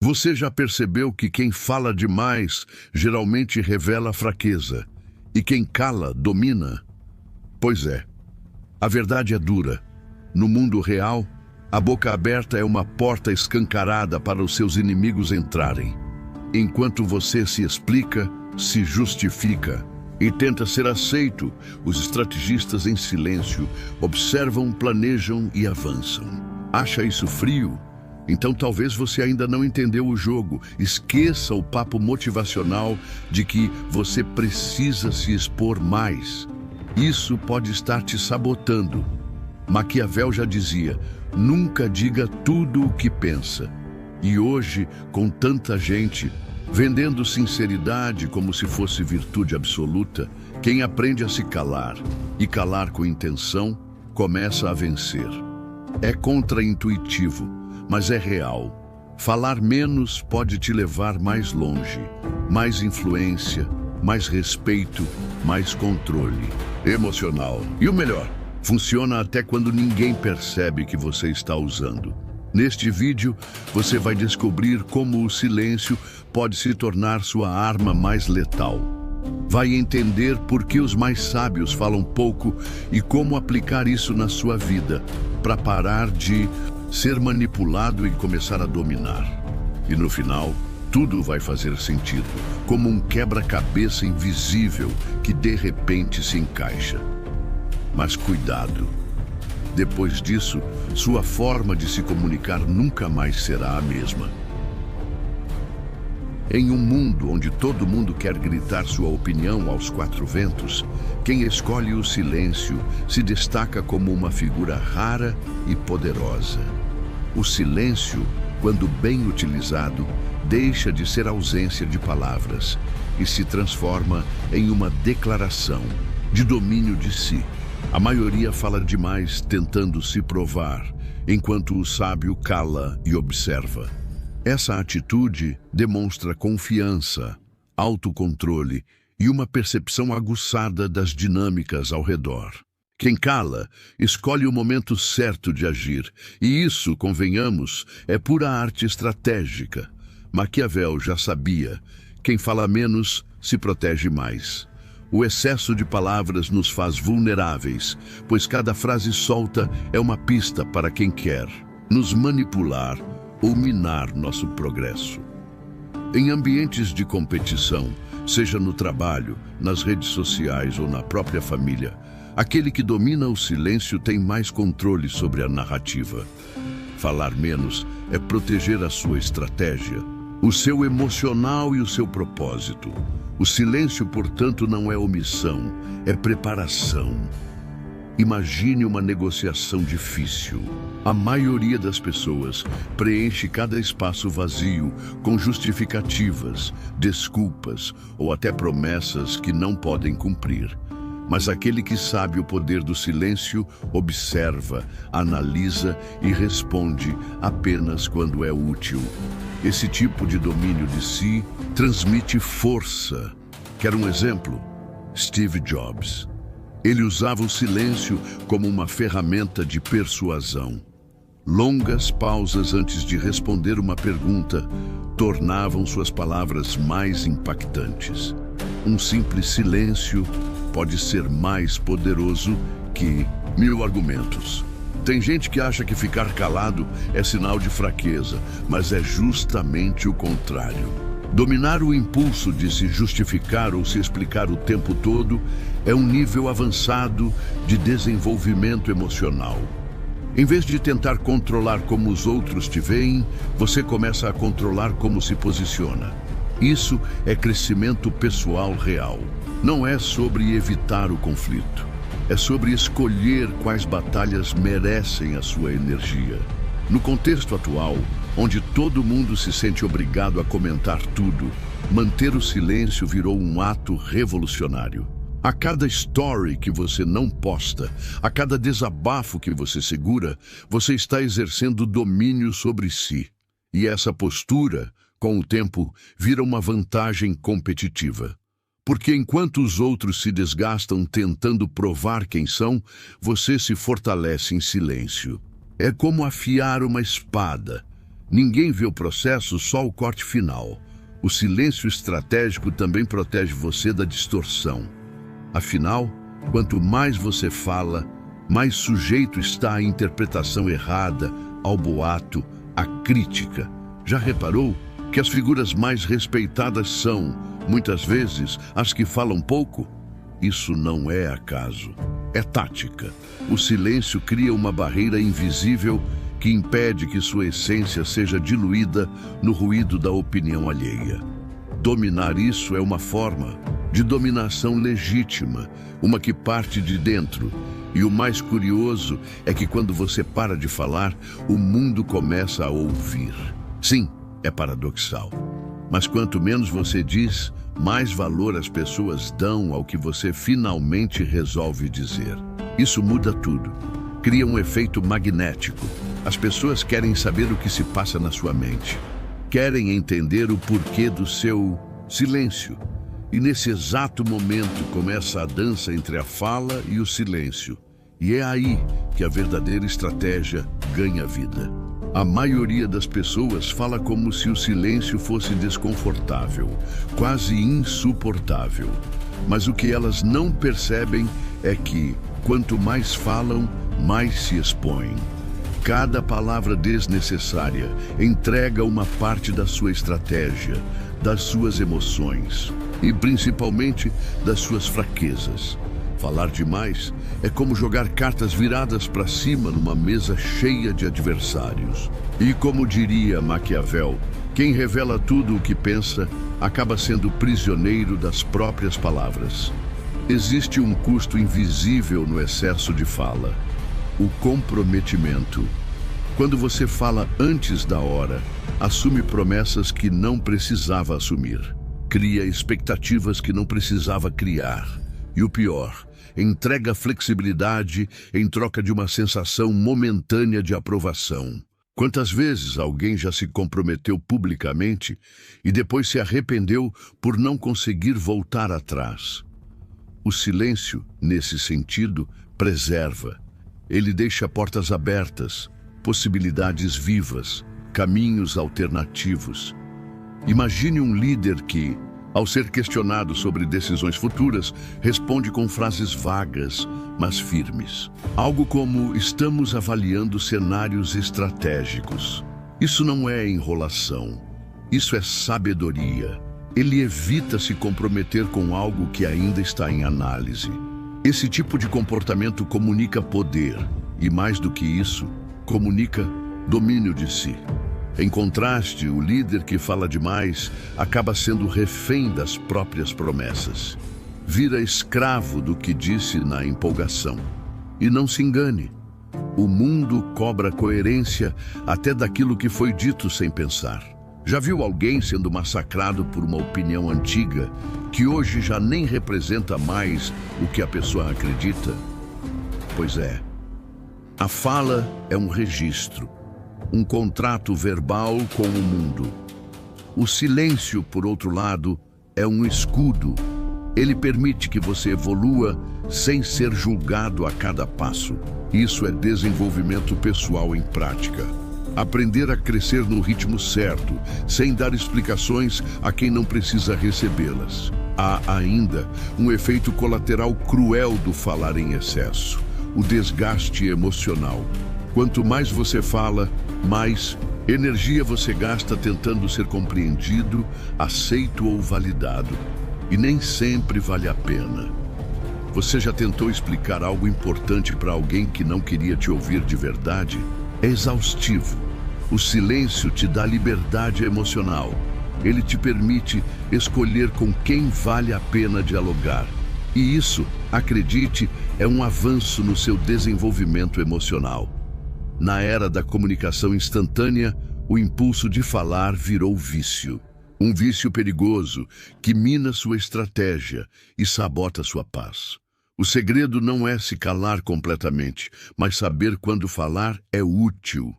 Você já percebeu que quem fala demais geralmente revela fraqueza e quem cala domina? Pois é, a verdade é dura. No mundo real, a boca aberta é uma porta escancarada para os seus inimigos entrarem. Enquanto você se explica, se justifica e tenta ser aceito, os estrategistas em silêncio observam, planejam e avançam. Acha isso frio? Então talvez você ainda não entendeu o jogo. Esqueça o papo motivacional de que você precisa se expor mais. Isso pode estar te sabotando. Maquiavel já dizia, nunca diga tudo o que pensa. E hoje, com tanta gente vendendo sinceridade como se fosse virtude absoluta, quem aprende a se calar e calar com intenção, começa a vencer. É contraintuitivo, mas é real. Falar menos pode te levar mais longe, mais influência, mais respeito, mais controle emocional. E o melhor, funciona até quando ninguém percebe que você está usando. Neste vídeo, você vai descobrir como o silêncio pode se tornar sua arma mais letal. Vai entender por que os mais sábios falam pouco e como aplicar isso na sua vida, para parar de ser manipulado e começar a dominar. E no final, tudo vai fazer sentido, como um quebra-cabeça invisível que de repente se encaixa. Mas cuidado! Depois disso, sua forma de se comunicar nunca mais será a mesma. Em um mundo onde todo mundo quer gritar sua opinião aos quatro ventos, quem escolhe o silêncio se destaca como uma figura rara e poderosa. O silêncio, quando bem utilizado, deixa de ser ausência de palavras e se transforma em uma declaração de domínio de si. A maioria fala demais tentando se provar, enquanto o sábio cala e observa. Essa atitude demonstra confiança, autocontrole e uma percepção aguçada das dinâmicas ao redor. Quem cala, escolhe o momento certo de agir, e isso, convenhamos, é pura arte estratégica. Maquiavel já sabia, quem fala menos se protege mais. O excesso de palavras nos faz vulneráveis, pois cada frase solta é uma pista para quem quer nos manipular ou minar nosso progresso. Em ambientes de competição, seja no trabalho, nas redes sociais ou na própria família, aquele que domina o silêncio tem mais controle sobre a narrativa. Falar menos é proteger a sua estratégia, o seu emocional e o seu propósito. O silêncio, portanto, não é omissão, é preparação. Imagine uma negociação difícil. A maioria das pessoas preenche cada espaço vazio com justificativas, desculpas ou até promessas que não podem cumprir. Mas aquele que sabe o poder do silêncio observa, analisa e responde apenas quando é útil. Esse tipo de domínio de si transmite força. Quer um exemplo? Steve Jobs. Ele usava o silêncio como uma ferramenta de persuasão. Longas pausas antes de responder uma pergunta tornavam suas palavras mais impactantes. Um simples silêncio pode ser mais poderoso que 1000 argumentos. Tem gente que acha que ficar calado é sinal de fraqueza, mas é justamente o contrário. Dominar o impulso de se justificar ou se explicar o tempo todo é um nível avançado de desenvolvimento emocional. Em vez de tentar controlar como os outros te veem, você começa a controlar como se posiciona. Isso é crescimento pessoal real. Não é sobre evitar o conflito. É sobre escolher quais batalhas merecem a sua energia. No contexto atual, onde todo mundo se sente obrigado a comentar tudo, manter o silêncio virou um ato revolucionário. A cada story que você não posta, a cada desabafo que você segura, você está exercendo domínio sobre si. E essa postura, com o tempo, vira uma vantagem competitiva. Porque enquanto os outros se desgastam tentando provar quem são, você se fortalece em silêncio. É como afiar uma espada. Ninguém vê o processo, só o corte final. O silêncio estratégico também protege você da distorção. Afinal, quanto mais você fala, mais sujeito está à interpretação errada, ao boato, à crítica. Já reparou que as figuras mais respeitadas são, muitas vezes, as que falam pouco? Isso não é acaso, é tática. O silêncio cria uma barreira invisível que impede que sua essência seja diluída no ruído da opinião alheia. Dominar isso é uma forma de dominação legítima, uma que parte de dentro. E o mais curioso é que quando você para de falar, o mundo começa a ouvir. Sim, é paradoxal. Mas quanto menos você diz, mais valor as pessoas dão ao que você finalmente resolve dizer. Isso muda tudo. Cria um efeito magnético. As pessoas querem saber o que se passa na sua mente. Querem entender o porquê do seu silêncio. E nesse exato momento começa a dança entre a fala e o silêncio. E é aí que a verdadeira estratégia ganha vida. A maioria das pessoas fala como se o silêncio fosse desconfortável, quase insuportável. Mas o que elas não percebem é que, quanto mais falam, mais se expõem. Cada palavra desnecessária entrega uma parte da sua estratégia, das suas emoções e principalmente das suas fraquezas. Falar demais é como jogar cartas viradas para cima numa mesa cheia de adversários. E como diria Maquiavel, quem revela tudo o que pensa acaba sendo prisioneiro das próprias palavras. Existe um custo invisível no excesso de fala: o comprometimento. Quando você fala antes da hora, assume promessas que não precisava assumir. Cria expectativas que não precisava criar. E o pior, entrega flexibilidade em troca de uma sensação momentânea de aprovação. Quantas vezes alguém já se comprometeu publicamente e depois se arrependeu por não conseguir voltar atrás? O silêncio, nesse sentido, preserva. Ele deixa portas abertas, possibilidades vivas, caminhos alternativos. Imagine um líder que, ao ser questionado sobre decisões futuras, responde com frases vagas, mas firmes. Algo como: estamos avaliando cenários estratégicos. Isso não é enrolação, isso é sabedoria. Ele evita se comprometer com algo que ainda está em análise. Esse tipo de comportamento comunica poder e, mais do que isso, comunica domínio de si. Em contraste, o líder que fala demais acaba sendo refém das próprias promessas. Vira escravo do que disse na empolgação. E não se engane, o mundo cobra coerência até daquilo que foi dito sem pensar. Já viu alguém sendo massacrado por uma opinião antiga que hoje já nem representa mais o que a pessoa acredita? Pois é. A fala é um registro, um contrato verbal com o mundo. O silêncio, por outro lado, é um escudo. Ele permite que você evolua sem ser julgado a cada passo. Isso é desenvolvimento pessoal em prática. Aprender a crescer no ritmo certo, sem dar explicações a quem não precisa recebê-las. Há ainda um efeito colateral cruel do falar em excesso: o desgaste emocional. Quanto mais você fala, mais energia você gasta tentando ser compreendido, aceito ou validado. E nem sempre vale a pena. Você já tentou explicar algo importante para alguém que não queria te ouvir de verdade? É exaustivo. O silêncio te dá liberdade emocional. Ele te permite escolher com quem vale a pena dialogar. E isso, acredite, é um avanço no seu desenvolvimento emocional. Na era da comunicação instantânea, o impulso de falar virou vício. Um vício perigoso que mina sua estratégia e sabota sua paz. O segredo não é se calar completamente, mas saber quando falar é útil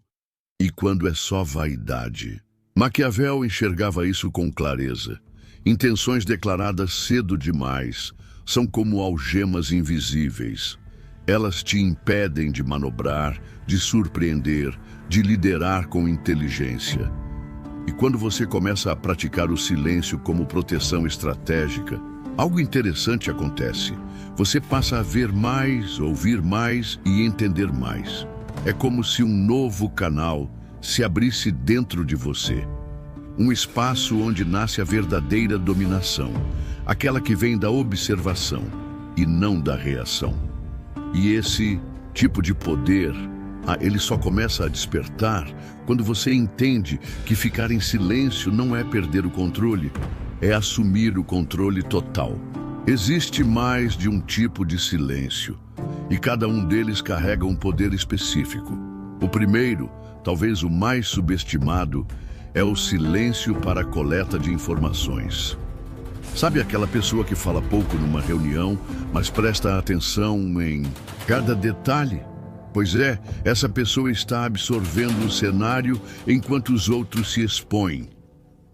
e quando é só vaidade. Maquiavel enxergava isso com clareza. Intenções declaradas cedo demais são como algemas invisíveis. Elas te impedem de manobrar, de surpreender, de liderar com inteligência. E quando você começa a praticar o silêncio como proteção estratégica, algo interessante acontece. Você passa a ver mais, ouvir mais e entender mais. É como se um novo canal se abrisse dentro de você. Um espaço onde nasce a verdadeira dominação, aquela que vem da observação e não da reação. E esse tipo de poder, ele só começa a despertar quando você entende que ficar em silêncio não é perder o controle, é assumir o controle total. Existe mais de um tipo de silêncio, e cada um deles carrega um poder específico. O primeiro, talvez o mais subestimado, é o silêncio para a coleta de informações. Sabe aquela pessoa que fala pouco numa reunião, mas presta atenção em cada detalhe? Pois é, essa pessoa está absorvendo o cenário enquanto os outros se expõem.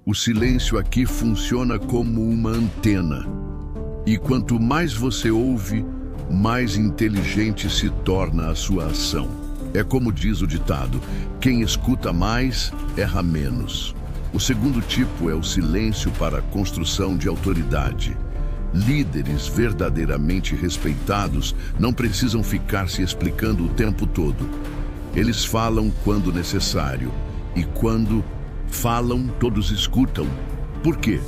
O silêncio aqui funciona como uma antena. E quanto mais você ouve, mais inteligente se torna a sua ação. É como diz o ditado: quem escuta mais, erra menos. O segundo tipo é o silêncio para a construção de autoridade. Líderes verdadeiramente respeitados não precisam ficar se explicando o tempo todo. Eles falam quando necessário, e quando falam, todos escutam. Por quê?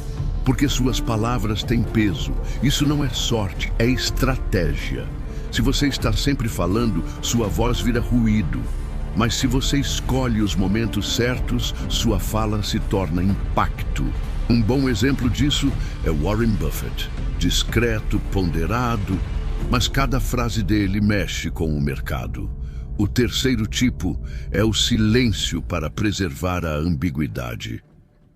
Porque suas palavras têm peso. Isso não é sorte, é estratégia. Se você está sempre falando, sua voz vira ruído. Mas se você escolhe os momentos certos, sua fala se torna impacto. Um bom exemplo disso é Warren Buffett. Discreto, ponderado, mas cada frase dele mexe com o mercado. O terceiro tipo é o silêncio para preservar a ambiguidade.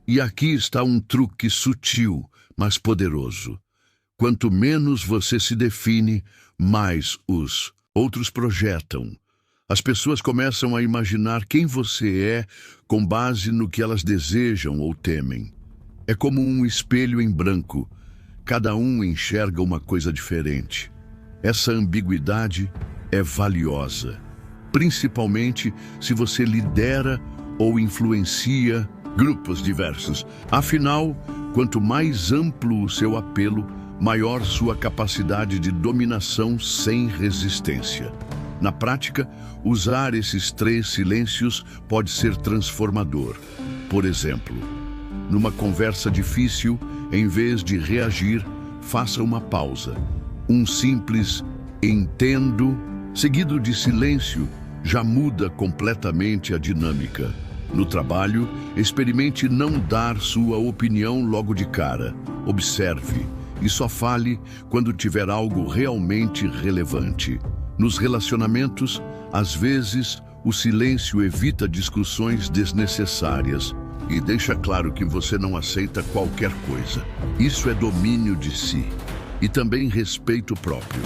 E aqui está um truque sutil, mas poderoso. Quanto menos você se define, mais os outros projetam. As pessoas começam a imaginar quem você é com base no que elas desejam ou temem. É como um espelho em branco. Cada um enxerga uma coisa diferente. Essa ambiguidade é valiosa, principalmente se você lidera ou influencia grupos diversos. Afinal, quanto mais amplo o seu apelo, maior sua capacidade de dominação sem resistência. Na prática, usar esses 3 silêncios pode ser transformador. Por exemplo, numa conversa difícil, em vez de reagir, faça uma pausa. Um simples "entendo", seguido de silêncio, já muda completamente a dinâmica. No trabalho, experimente não dar sua opinião logo de cara. Observe e só fale quando tiver algo realmente relevante. Nos relacionamentos, às vezes, o silêncio evita discussões desnecessárias e deixa claro que você não aceita qualquer coisa. Isso é domínio de si e também respeito próprio.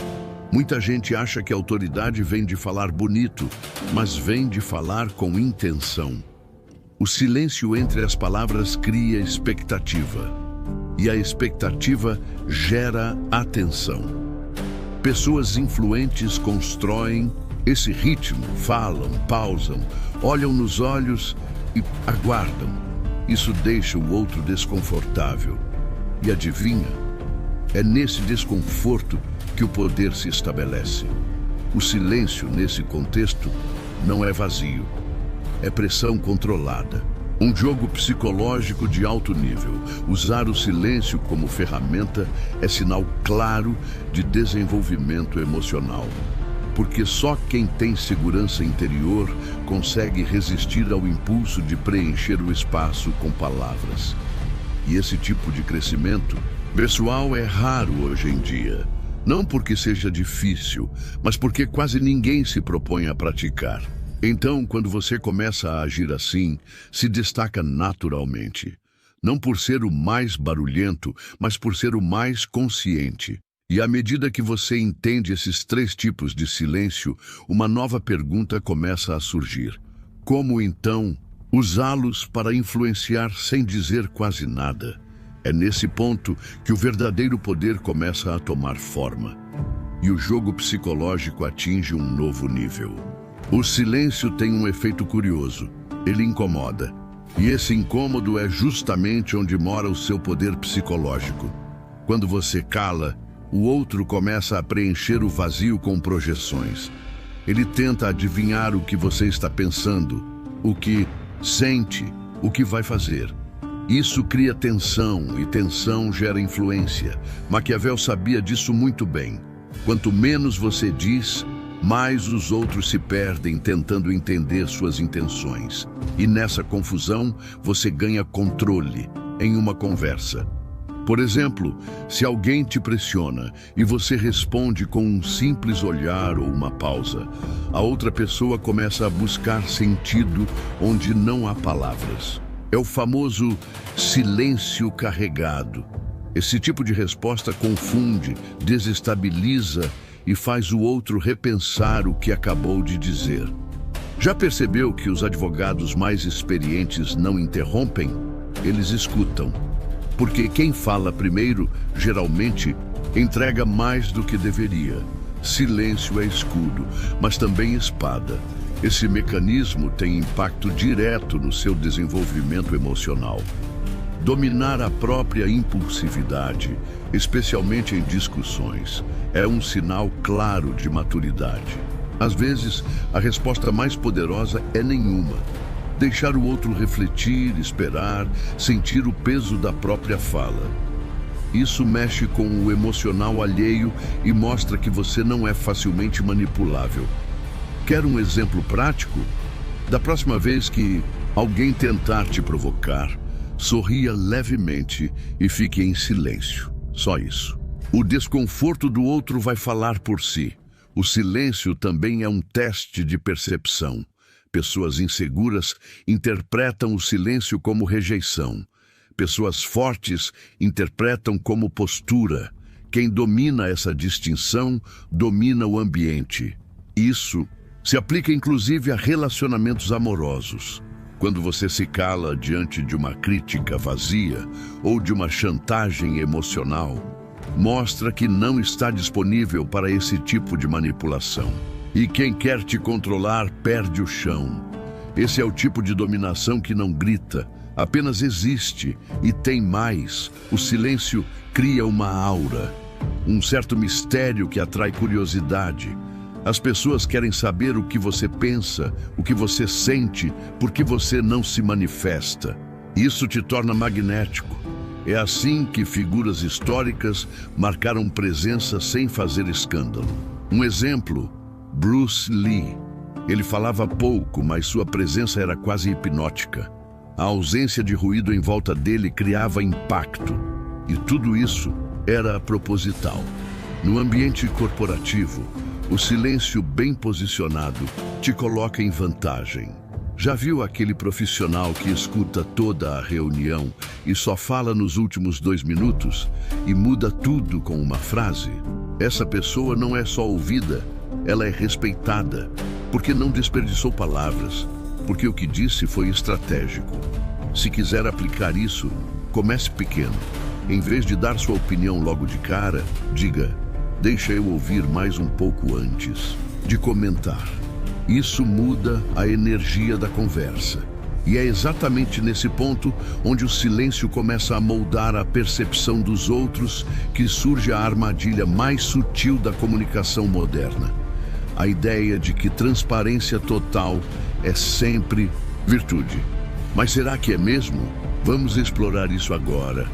Muita gente acha que a autoridade vem de falar bonito, mas vem de falar com intenção. O silêncio entre as palavras cria expectativa, e a expectativa gera atenção. Pessoas influentes constroem esse ritmo, falam, pausam, olham nos olhos e aguardam. Isso deixa o outro desconfortável. E adivinha? É nesse desconforto que o poder se estabelece. O silêncio, nesse contexto, não é vazio. É pressão controlada. Um jogo psicológico de alto nível. Usar o silêncio como ferramenta é sinal claro de desenvolvimento emocional. Porque só quem tem segurança interior consegue resistir ao impulso de preencher o espaço com palavras. E esse tipo de crescimento pessoal é raro hoje em dia. Não porque seja difícil, mas porque quase ninguém se propõe a praticar. Então, quando você começa a agir assim, se destaca naturalmente. Não por ser o mais barulhento, mas por ser o mais consciente. E à medida que você entende esses 3 tipos de silêncio, uma nova pergunta começa a surgir. Como, então, usá-los para influenciar sem dizer quase nada? É nesse ponto que o verdadeiro poder começa a tomar forma. e o jogo psicológico atinge um novo nível. O silêncio tem um efeito curioso. Ele incomoda. E esse incômodo é justamente onde mora o seu poder psicológico. Quando você cala, o outro começa a preencher o vazio com projeções. Ele tenta adivinhar o que você está pensando, o que sente, o que vai fazer. Isso cria tensão, e tensão gera influência. Maquiavel sabia disso muito bem. Quanto menos você diz, mais os outros se perdem tentando entender suas intenções. E nessa confusão, você ganha controle em uma conversa. Por exemplo, se alguém te pressiona e você responde com um simples olhar ou uma pausa, a outra pessoa começa a buscar sentido onde não há palavras. É o famoso silêncio carregado. Esse tipo de resposta confunde, desestabiliza e faz o outro repensar o que acabou de dizer. Já percebeu que os advogados mais experientes não interrompem? Eles escutam. Porque quem fala primeiro, geralmente, entrega mais do que deveria. Silêncio é escudo, mas também espada. Esse mecanismo tem impacto direto no seu desenvolvimento emocional. Dominar a própria impulsividade, especialmente em discussões, é um sinal claro de maturidade. Às vezes, a resposta mais poderosa é nenhuma. Deixar o outro refletir, esperar, sentir o peso da própria fala. Isso mexe com o emocional alheio e mostra que você não é facilmente manipulável. Quer um exemplo prático? Da próxima vez que alguém tentar te provocar, sorria levemente e fique em silêncio. Só isso. O desconforto do outro vai falar por si. O silêncio também é um teste de percepção. Pessoas inseguras interpretam o silêncio como rejeição. Pessoas fortes interpretam como postura. Quem domina essa distinção, domina o ambiente. Isso se aplica inclusive a relacionamentos amorosos. Quando você se cala diante de uma crítica vazia ou de uma chantagem emocional, mostra que não está disponível para esse tipo de manipulação. E quem quer te controlar perde o chão. Esse é o tipo de dominação que não grita, apenas existe e tem mais. O silêncio cria uma aura, um certo mistério que atrai curiosidade. As pessoas querem saber o que você pensa, o que você sente, por que você não se manifesta. Isso te torna magnético. É assim que figuras históricas marcaram presença sem fazer escândalo. Um exemplo: Bruce Lee. Ele falava pouco, mas sua presença era quase hipnótica. A ausência de ruído em volta dele criava impacto. E tudo isso era proposital. No ambiente corporativo, o silêncio bem posicionado te coloca em vantagem. Já viu aquele profissional que escuta toda a reunião e só fala nos últimos 2 minutos e muda tudo com uma frase? Essa pessoa não é só ouvida, ela é respeitada, porque não desperdiçou palavras, porque o que disse foi estratégico. Se quiser aplicar isso, comece pequeno. Em vez de dar sua opinião logo de cara, diga: deixa eu ouvir mais um pouco antes de comentar. Isso muda a energia da conversa. E é exatamente nesse ponto onde o silêncio começa a moldar a percepção dos outros que surge a armadilha mais sutil da comunicação moderna. A ideia de que transparência total é sempre virtude. Mas será que é mesmo? Vamos explorar isso agora.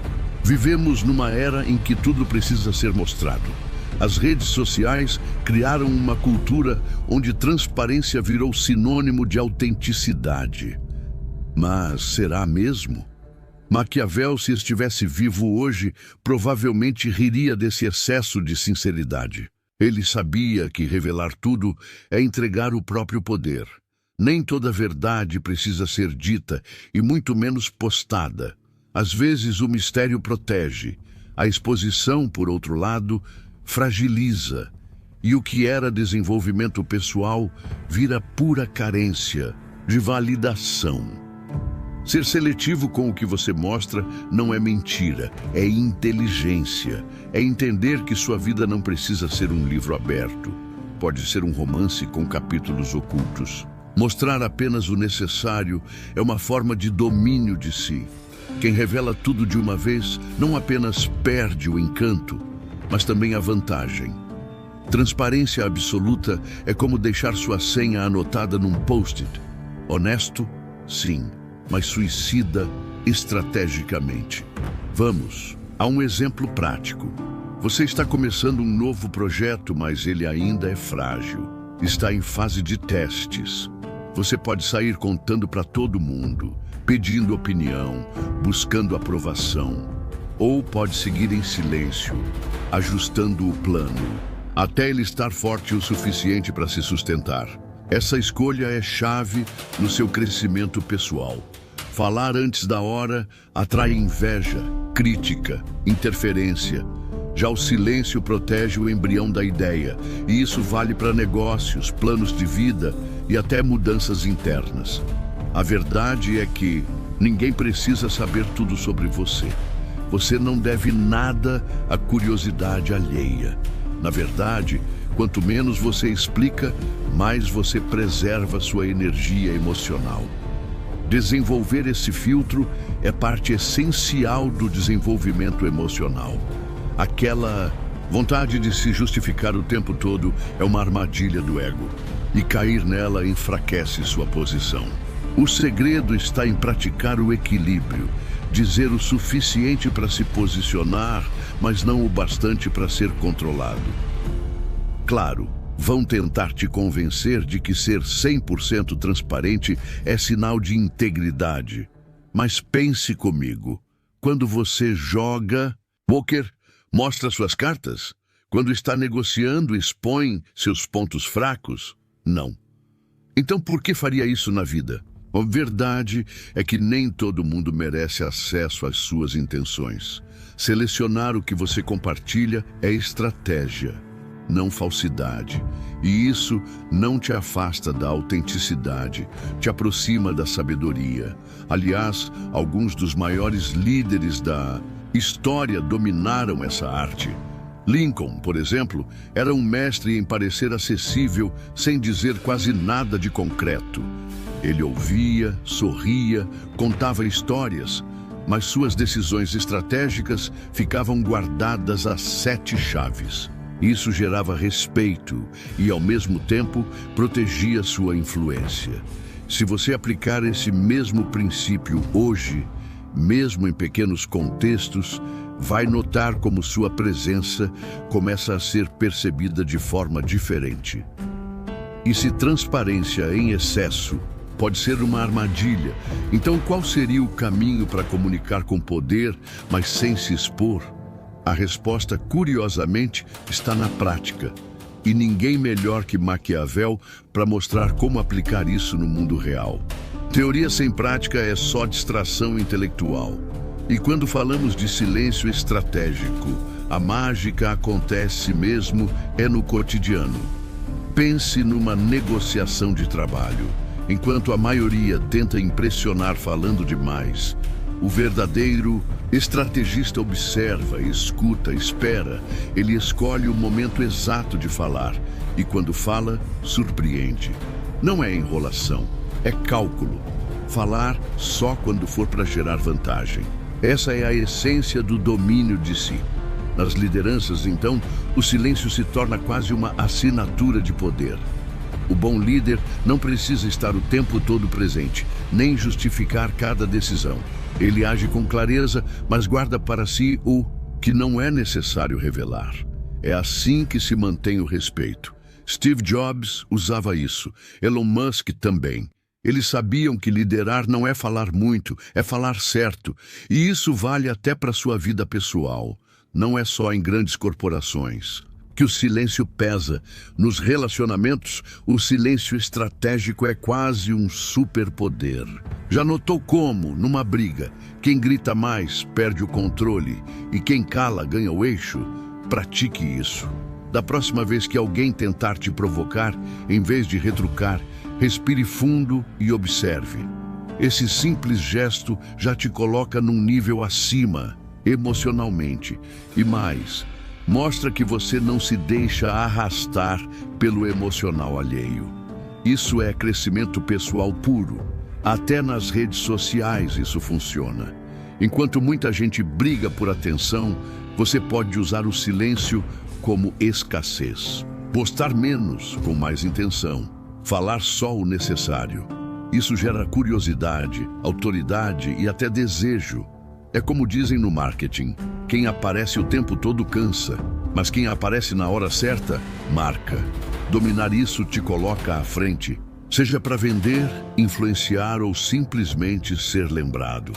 Vivemos numa era em que tudo precisa ser mostrado. As redes sociais criaram uma cultura onde transparência virou sinônimo de autenticidade. Mas será mesmo? Maquiavel, se estivesse vivo hoje, provavelmente riria desse excesso de sinceridade. Ele sabia que revelar tudo é entregar o próprio poder. Nem toda verdade precisa ser dita, e muito menos postada. Às vezes o mistério protege. A exposição, por outro lado, fragiliza. E o que era desenvolvimento pessoal vira pura carência de validação. Ser seletivo com o que você mostra não é mentira, é inteligência. É entender que sua vida não precisa ser um livro aberto. Pode ser um romance com capítulos ocultos. Mostrar apenas o necessário é uma forma de domínio de si. Quem revela tudo de uma vez não apenas perde o encanto, mas também a vantagem. Transparência absoluta é como deixar sua senha anotada num post-it. Honesto? Sim, mas suicida estrategicamente. Vamos a um exemplo prático. Você está começando um novo projeto, mas ele ainda é frágil. Está em fase de testes. Você pode sair contando para todo mundo, pedindo opinião, buscando aprovação. Ou pode seguir em silêncio, ajustando o plano, até ele estar forte o suficiente para se sustentar. Essa escolha é chave no seu crescimento pessoal. Falar antes da hora atrai inveja, crítica, interferência. Já o silêncio protege o embrião da ideia, e isso vale para negócios, planos de vida e até mudanças internas. A verdade é que ninguém precisa saber tudo sobre você. Você não deve nada à curiosidade alheia. Na verdade, quanto menos você explica, mais você preserva sua energia emocional. Desenvolver esse filtro é parte essencial do desenvolvimento emocional. Aquela vontade de se justificar o tempo todo é uma armadilha do ego, e cair nela enfraquece sua posição. O segredo está em praticar o equilíbrio, dizer o suficiente para se posicionar, mas não o bastante para ser controlado. Claro, vão tentar te convencer de que ser 100% transparente é sinal de integridade. Mas pense comigo, quando você joga pôquer, mostra suas cartas? Quando está negociando, expõe seus pontos fracos? Não. Então por que faria isso na vida? A verdade é que nem todo mundo merece acesso às suas intenções. Selecionar o que você compartilha é estratégia, não falsidade. E isso não te afasta da autenticidade, te aproxima da sabedoria. Aliás, alguns dos maiores líderes da história dominaram essa arte. Lincoln, por exemplo, era um mestre em parecer acessível sem dizer quase nada de concreto. Ele ouvia, sorria, contava histórias, mas suas decisões estratégicas ficavam guardadas a 7 chaves. Isso gerava respeito e, ao mesmo tempo, protegia sua influência. Se você aplicar esse mesmo princípio hoje, mesmo em pequenos contextos, vai notar como sua presença começa a ser percebida de forma diferente. E se transparência em excesso pode ser uma armadilha, então qual seria o caminho para comunicar com poder, mas sem se expor? A resposta, curiosamente, está na prática. E ninguém melhor que Maquiavel para mostrar como aplicar isso no mundo real. Teoria sem prática é só distração intelectual. E quando falamos de silêncio estratégico, a mágica acontece mesmo no cotidiano. Pense numa negociação de trabalho. Enquanto a maioria tenta impressionar falando demais, o verdadeiro estrategista observa, escuta, espera. Ele escolhe o momento exato de falar e, quando fala, surpreende. Não é enrolação, é cálculo. Falar só quando for para gerar vantagem. Essa é a essência do domínio de si. Nas lideranças, então, o silêncio se torna quase uma assinatura de poder. O bom líder não precisa estar o tempo todo presente, nem justificar cada decisão. Ele age com clareza, mas guarda para si o que não é necessário revelar. É assim que se mantém o respeito. Steve Jobs usava isso, Elon Musk também. Eles sabiam que liderar não é falar muito, é falar certo. E isso vale até para sua vida pessoal. Não é só em grandes corporações que o silêncio pesa. Nos relacionamentos, o silêncio estratégico é quase um superpoder. Já notou como, numa briga, quem grita mais perde o controle e quem cala ganha o eixo? Pratique isso. Da próxima vez que alguém tentar te provocar, em vez de retrucar, respire fundo e observe. Esse simples gesto já te coloca num nível acima, emocionalmente. E mais, mostra que você não se deixa arrastar pelo emocional alheio. Isso é crescimento pessoal puro. Até nas redes sociais isso funciona. Enquanto muita gente briga por atenção, você pode usar o silêncio como escassez. Postar menos com mais intenção. Falar só o necessário. Isso gera curiosidade, autoridade e até desejo. É como dizem no marketing: quem aparece o tempo todo cansa, mas quem aparece na hora certa, marca. Dominar isso te coloca à frente, seja para vender, influenciar ou simplesmente ser lembrado.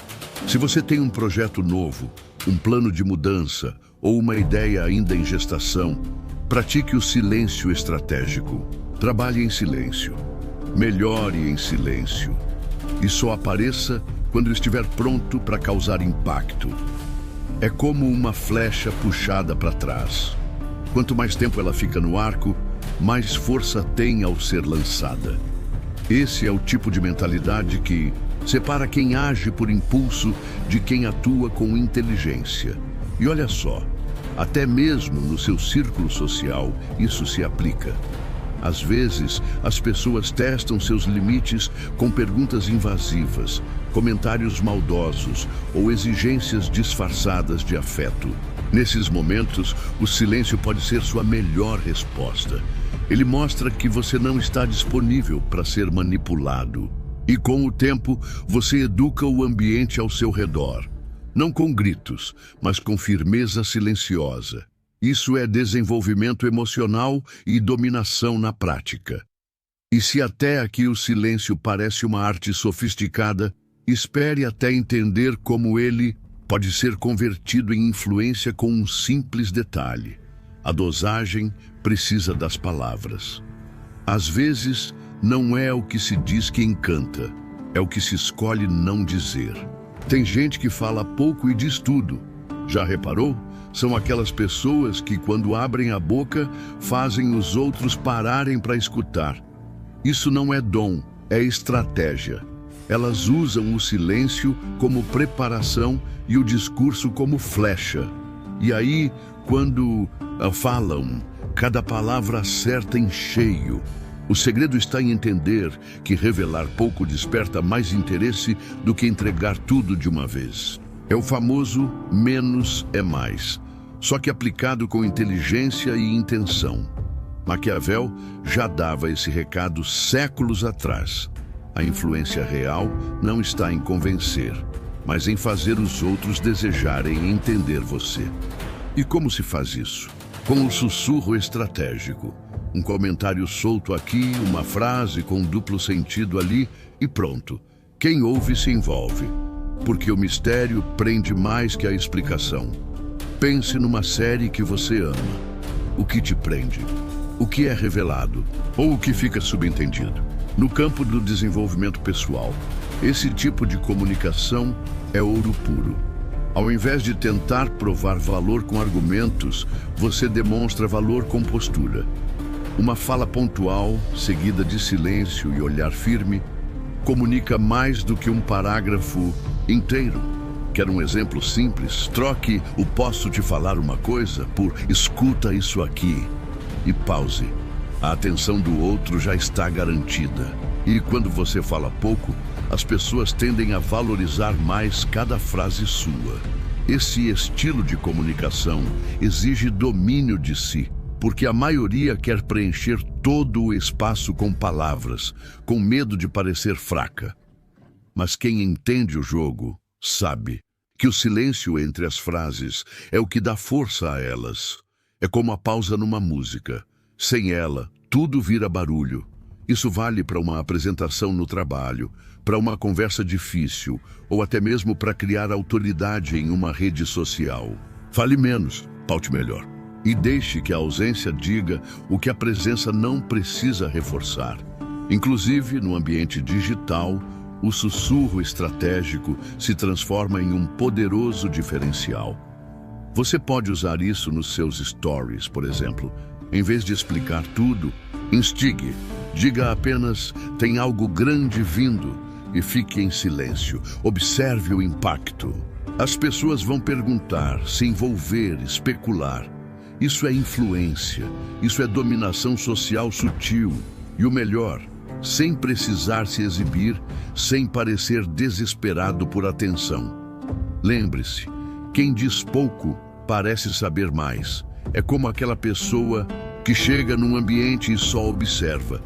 Se você tem um projeto novo, um plano de mudança ou uma ideia ainda em gestação, pratique o silêncio estratégico. Trabalhe em silêncio. Melhore em silêncio. E só apareça quando estiver pronto para causar impacto. É como uma flecha puxada para trás. Quanto mais tempo ela fica no arco, mais força tem ao ser lançada. Esse é o tipo de mentalidade que separa quem age por impulso de quem atua com inteligência. E olha só, até mesmo no seu círculo social, isso se aplica. Às vezes, as pessoas testam seus limites com perguntas invasivas, comentários maldosos ou exigências disfarçadas de afeto. Nesses momentos, o silêncio pode ser sua melhor resposta. Ele mostra que você não está disponível para ser manipulado. E com o tempo, você educa o ambiente ao seu redor. Não com gritos, mas com firmeza silenciosa. Isso é desenvolvimento emocional e dominação na prática. E se até aqui o silêncio parece uma arte sofisticada, espere até entender como ele pode ser convertido em influência com um simples detalhe. A dosagem precisa das palavras. Às vezes, não é o que se diz que encanta, é o que se escolhe não dizer. Tem gente que fala pouco e diz tudo. Já reparou? São aquelas pessoas que, quando abrem a boca, fazem os outros pararem para escutar. Isso não é dom, é estratégia. Elas usam o silêncio como preparação e o discurso como flecha. E aí, quando falam, cada palavra acerta em cheio. O segredo está em entender que revelar pouco desperta mais interesse do que entregar tudo de uma vez. É o famoso menos é mais, só que aplicado com inteligência e intenção. Maquiavel já dava esse recado séculos atrás. A influência real não está em convencer, mas em fazer os outros desejarem entender você. E como se faz isso? Com o sussurro estratégico. Um comentário solto aqui, uma frase com duplo sentido ali e pronto. Quem ouve se envolve. Porque o mistério prende mais que a explicação. Pense numa série que você ama. O que te prende? O que é revelado? Ou o que fica subentendido? No campo do desenvolvimento pessoal, esse tipo de comunicação é ouro puro. Ao invés de tentar provar valor com argumentos, você demonstra valor com postura. Uma fala pontual, seguida de silêncio e olhar firme, comunica mais do que um parágrafo inteiro. Quer um exemplo simples? Troque o "posso te falar uma coisa" por "escuta isso aqui" e pause. A atenção do outro já está garantida. E quando você fala pouco, as pessoas tendem a valorizar mais cada frase sua. Esse estilo de comunicação exige domínio de si, porque a maioria quer preencher todo o espaço com palavras, com medo de parecer fraca. Mas quem entende o jogo sabe que o silêncio entre as frases é o que dá força a elas. É como a pausa numa música. Sem ela, tudo vira barulho. Isso vale para uma apresentação no trabalho, para uma conversa difícil, ou até mesmo para criar autoridade em uma rede social. Fale menos, paute melhor. E deixe que a ausência diga o que a presença não precisa reforçar. Inclusive, no ambiente digital, o sussurro estratégico se transforma em um poderoso diferencial. Você pode usar isso nos seus stories, por exemplo. Em vez de explicar tudo, instigue. Diga apenas: tem algo grande vindo. e fique em silêncio. Observe o impacto. As pessoas vão perguntar, se envolver, especular. Isso é influência, isso é dominação social sutil. E o melhor, sem precisar se exibir, sem parecer desesperado por atenção. Lembre-se, quem diz pouco parece saber mais. É como aquela pessoa que chega num ambiente e só observa.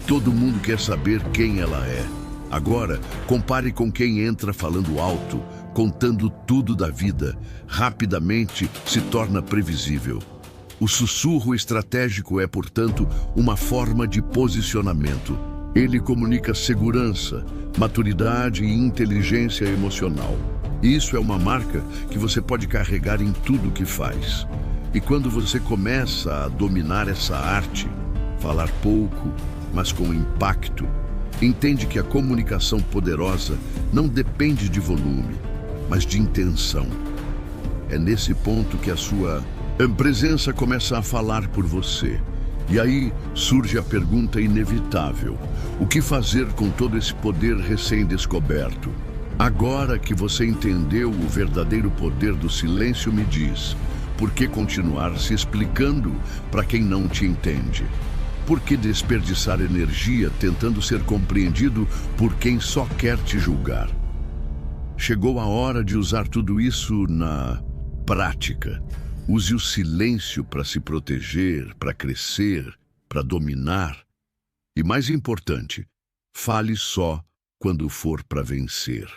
Todo mundo quer saber quem ela é. Agora, compare com quem entra falando alto, contando tudo da vida. Rapidamente se torna previsível. O sussurro estratégico é, portanto, uma forma de posicionamento. Ele comunica segurança, maturidade e inteligência emocional. Isso é uma marca que você pode carregar em tudo que faz. E quando você começa a dominar essa arte, falar pouco, mas com impacto, entende que a comunicação poderosa não depende de volume, mas de intenção. É nesse ponto que a sua presença começa a falar por você. E aí surge a pergunta inevitável: o que fazer com todo esse poder recém-descoberto? Agora que você entendeu o verdadeiro poder do silêncio, me diz, por que continuar se explicando para quem não te entende? Por que desperdiçar energia tentando ser compreendido por quem só quer te julgar? Chegou a hora de usar tudo isso na prática. Use o silêncio para se proteger, para crescer, para dominar. E mais importante, fale só quando for para vencer.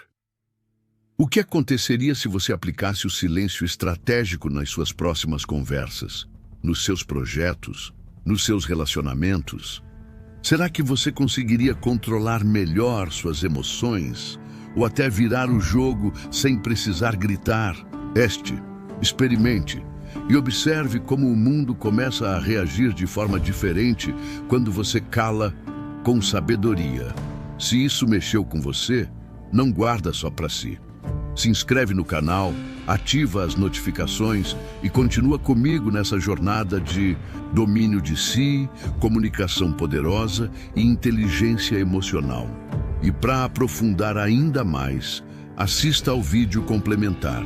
O que aconteceria se você aplicasse o silêncio estratégico nas suas próximas conversas, nos seus projetos, nos seus relacionamentos? Será que você conseguiria controlar melhor suas emoções ou até virar o jogo sem precisar gritar? Experimente e observe como o mundo começa a reagir de forma diferente quando você cala com sabedoria. Se isso mexeu com você, não guarda só para si. Se inscreve no canal, ativa as notificações e continua comigo nessa jornada de domínio de si, comunicação poderosa e inteligência emocional. E para aprofundar ainda mais, assista ao vídeo complementar.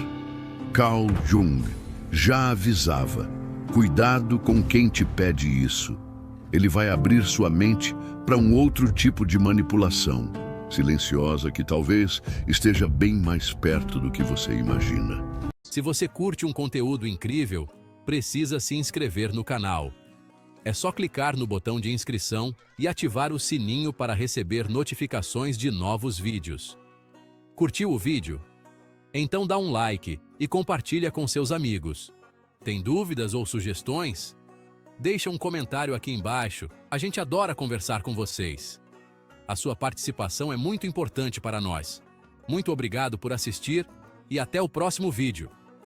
Carl Jung já avisava: cuidado com quem te pede isso. Ele vai abrir sua mente para um outro tipo de manipulação, silenciosa, que talvez esteja bem mais perto do que você imagina. Se você curte um conteúdo incrível, precisa se inscrever no canal. É só clicar no botão de inscrição e ativar o sininho para receber notificações de novos vídeos. Curtiu o vídeo? Então dá um like e compartilha com seus amigos. Tem dúvidas ou sugestões? Deixa um comentário aqui embaixo, a gente adora conversar com vocês. A sua participação é muito importante para nós. Muito obrigado por assistir e até o próximo vídeo.